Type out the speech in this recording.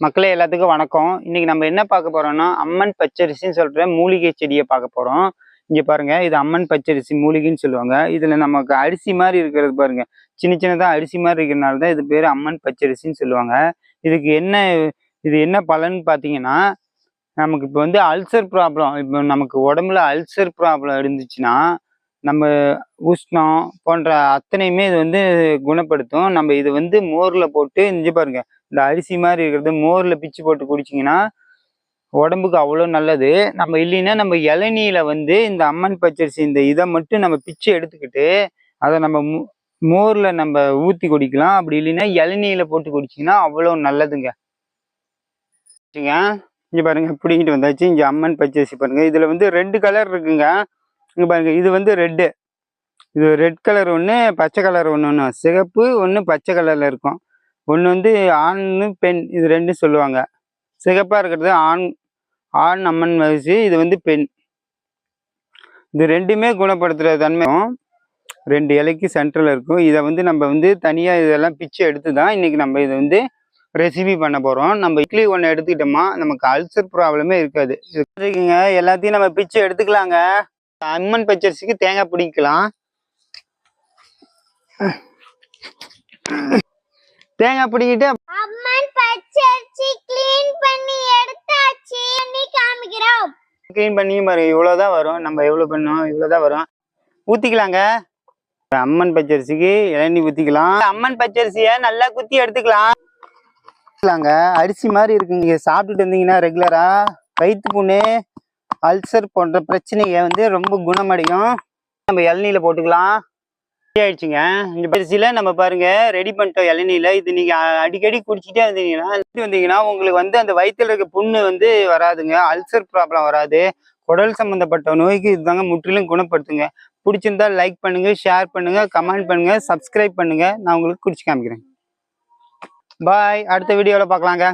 மக்களே எல்லாத்துக்கும் வணக்கம். இன்னைக்கு நம்ம என்ன பார்க்க போறோம்னா அம்மன் பச்சரிசின்னு சொல்ற மூலிகை செடியை பார்க்க போறோம். இங்க பாருங்க, இது அம்மன் பச்சரிசி மூலிகைன்னு சொல்லுவாங்க. இதுல நமக்கு அரிசி மாதிரி இருக்கிறது பாருங்க, சின்ன சின்னதா அரிசி மாதிரி இருக்கிறதுனால தான் இது பேரு அம்மன் பச்சரிசின்னு சொல்லுவாங்க. இதுக்கு என்ன பலன் பார்த்தீங்கன்னா, நமக்கு இப்போ வந்து அல்சர் ப்ராப்ளம், இப்போ நமக்கு உடம்புல அல்சர் ப்ராப்ளம் இருந்துச்சுன்னா நம்ம உஷ்ணம் போன்ற அத்தனையுமே இது வந்து குணப்படுத்தும். நம்ம இது வந்து மோர்ல போட்டு இஞ்சி பாருங்க, இந்த அரிசி மாதிரி இருக்கிறது மோர்ல பிச்சு போட்டு குடிச்சிங்கன்னா உடம்புக்கு அவ்வளோ நல்லது. நம்ம இல்லைன்னா நம்ம இளநீல வந்து இந்த அம்மன் பச்சரிசி இந்த இதை மட்டும் நம்ம பிச்சு எடுத்துக்கிட்டு அதை நம்ம மோர்ல நம்ம ஊற்றி குடிக்கலாம். அப்படி இல்லைன்னா இளநீல போட்டு குடிச்சிங்கன்னா அவ்வளோ நல்லதுங்க. இங்கே பாருங்க, பிடிங்கிட்டு வந்தாச்சு. இங்கே அம்மன் பச்சரிசி பாருங்க, இதில் வந்து 2 கலர் இருக்குங்க. இங்கே பாருங்க, இது வந்து ரெட்டு, இது ரெட் கலர் ஒன்று, பச்சை கலர் ஒன்று, சிகப்பு ஒன்று, பச்சை கலரில் இருக்கும். ஒன்று வந்து ஆண் பெண், இது 2 சொல்லுவாங்க. சிகப்பாக இருக்கிறது ஆண் அம்மன் வரிசை, இது வந்து பெண். இது 2மே குணப்படுத்துகிற தன்மையும் 2 இலைக்கு சென்டரில் இருக்கும். இதை வந்து நம்ம வந்து தனியாக இதெல்லாம் பிச்சு எடுத்து தான் இன்றைக்கி நம்ம இதை வந்து ரெசிபி பண்ண போகிறோம். நம்ம இட்லி ஒன்று எடுத்துக்கிட்டோமா நமக்கு அல்சர் ப்ராப்ளமே இருக்காது. இருக்குங்க, எல்லாத்தையும் நம்ம பிச்சு எடுத்துக்கலாங்க. அம்மன் பச்சரிசிக்கு தேங்காய் பிடிக்கலாம். தேங்காய் பிடிக்கிட்டு அம்மன் பச்சரிசி க்ளீன் பண்ணி எடுத்தாச்சு. காமிக்கிறோம். க்ளீன் பண்ணி பாரு, இவ்வளோதான் வரும். நம்ம எவ்வளோ பண்ணோம், இவ்வளோதான் வரும். ஊற்றிக்கலாங்க. அம்மன் பச்சரிசிக்கு இளநீ ஊற்றிக்கலாம். அம்மன் பச்சரிசியை நல்லா குத்தி எடுத்துக்கலாம். அரிசி மாதிரி இருக்குங்க. நீங்கள் சாப்பிட்டுட்டு இருந்தீங்கன்னா ரெகுலராக வயிற்று புண்ணு, அல்சர் போன்ற பிரச்சனையை வந்து ரொம்ப குணமடையும். நம்ம இளநீல போட்டுக்கலாம். ஆயிடுச்சுங்க. இந்த பரிசில நம்ம பாருங்க ரெடி பண்ணிட்டோம் இளநீல. இது நீங்க அடிக்கடி குடிச்சிட்டே வந்தீங்கன்னா உங்களுக்கு வந்து அந்த வயிற்றுல இருக்க புண்ணு வந்து வராதுங்க. அல்சர் ப்ராப்ளம் வராது. குடல் சம்பந்தப்பட்ட நோய்க்கு இதுதாங்க முற்றிலும் குணப்படுத்துங்க. பிடிச்சிருந்தா லைக் பண்ணுங்க, ஷேர் பண்ணுங்க, கமெண்ட் பண்ணுங்க, சப்ஸ்கிரைப் பண்ணுங்க. நான் உங்களுக்கு குடிச்சு காமிக்கிறேன். பாய். அடுத்த வீடியோவில் பார்க்கலாங்க.